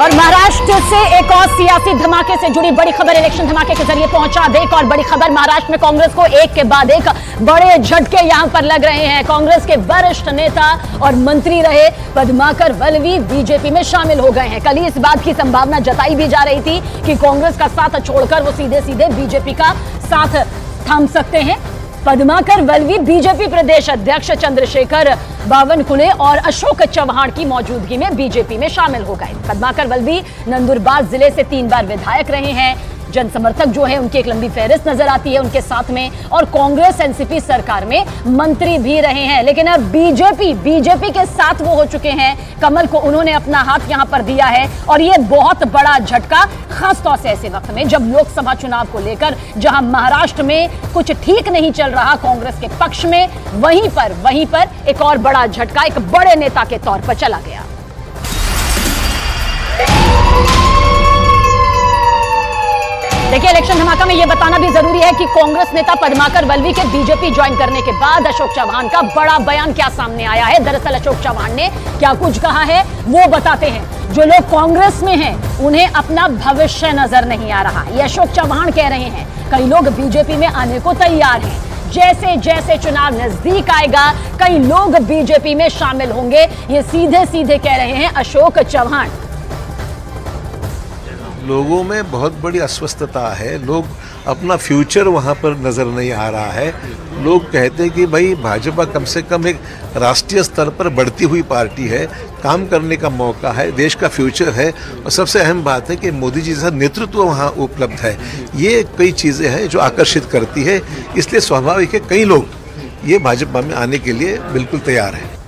और महाराष्ट्र से एक और सियासी धमाके से जुड़ी बड़ी खबर इलेक्शन धमाके के जरिए पहुंचा दे। एक और बड़ी खबर, महाराष्ट्र में कांग्रेस को एक के बाद एक बड़े झटके यहां पर लग रहे हैं। कांग्रेस के वरिष्ठ नेता और मंत्री रहे पद्माकर वल्लवी बीजेपी में शामिल हो गए हैं। कल ही इस बात की संभावना जताई भी जा रही थी कि कांग्रेस का साथ छोड़कर वो सीधे सीधे बीजेपी का साथ थाम सकते हैं। पद्माकर वल्लवी बीजेपी प्रदेश अध्यक्ष चंद्रशेखर बावनकुले और अशोक चव्हाण की मौजूदगी में बीजेपी में शामिल हो गए। पद्माकर वल्लवी नंदुरबार जिले से 3 बार विधायक रहे हैं। जन समर्थक जो है उनकी एक लंबी फहरिस्त नजर आती है उनके साथ में, और कांग्रेस एनसीपी सरकार में मंत्री भी रहे हैं। लेकिन अब बीजेपी के साथ वो हो चुके हैं। कमल को उन्होंने अपना हाथ यहां पर दिया है और ये बहुत बड़ा झटका, खासतौर से ऐसे वक्त में जब लोकसभा चुनाव को लेकर जहां महाराष्ट्र में कुछ ठीक नहीं चल रहा कांग्रेस के पक्ष में, वहीं पर एक और बड़ा झटका एक बड़े नेता के तौर पर चला गया। देखिए, इलेक्शन धमाका में यह बताना भी जरूरी है कि कांग्रेस नेता पद्माकर वल्लवी के बीजेपी ज्वाइन करने के बाद अशोक चव्हाण का बड़ा बयान क्या सामने आया है। दरअसल अशोक चव्हाण ने क्या कुछ कहा है वो बताते हैं। जो लोग कांग्रेस में हैं उन्हें अपना भविष्य नजर नहीं आ रहा, ये अशोक चव्हाण कह रहे हैं। कई लोग बीजेपी में आने को तैयार हैं। जैसे जैसे चुनाव नजदीक आएगा कई लोग बीजेपी में शामिल होंगे, ये सीधे सीधे कह रहे हैं अशोक चव्हाण। लोगों में बहुत बड़ी अस्वस्थता है, लोग अपना फ्यूचर वहाँ पर नज़र नहीं आ रहा है। लोग कहते हैं कि भाई भाजपा कम से कम एक राष्ट्रीय स्तर पर बढ़ती हुई पार्टी है, काम करने का मौका है, देश का फ्यूचर है, और सबसे अहम बात है कि मोदी जी जैसा नेतृत्व वहाँ उपलब्ध है। ये कई चीज़ें हैं जो आकर्षित करती है, इसलिए स्वाभाविक है कई लोग ये भाजपा में आने के लिए बिल्कुल तैयार हैं।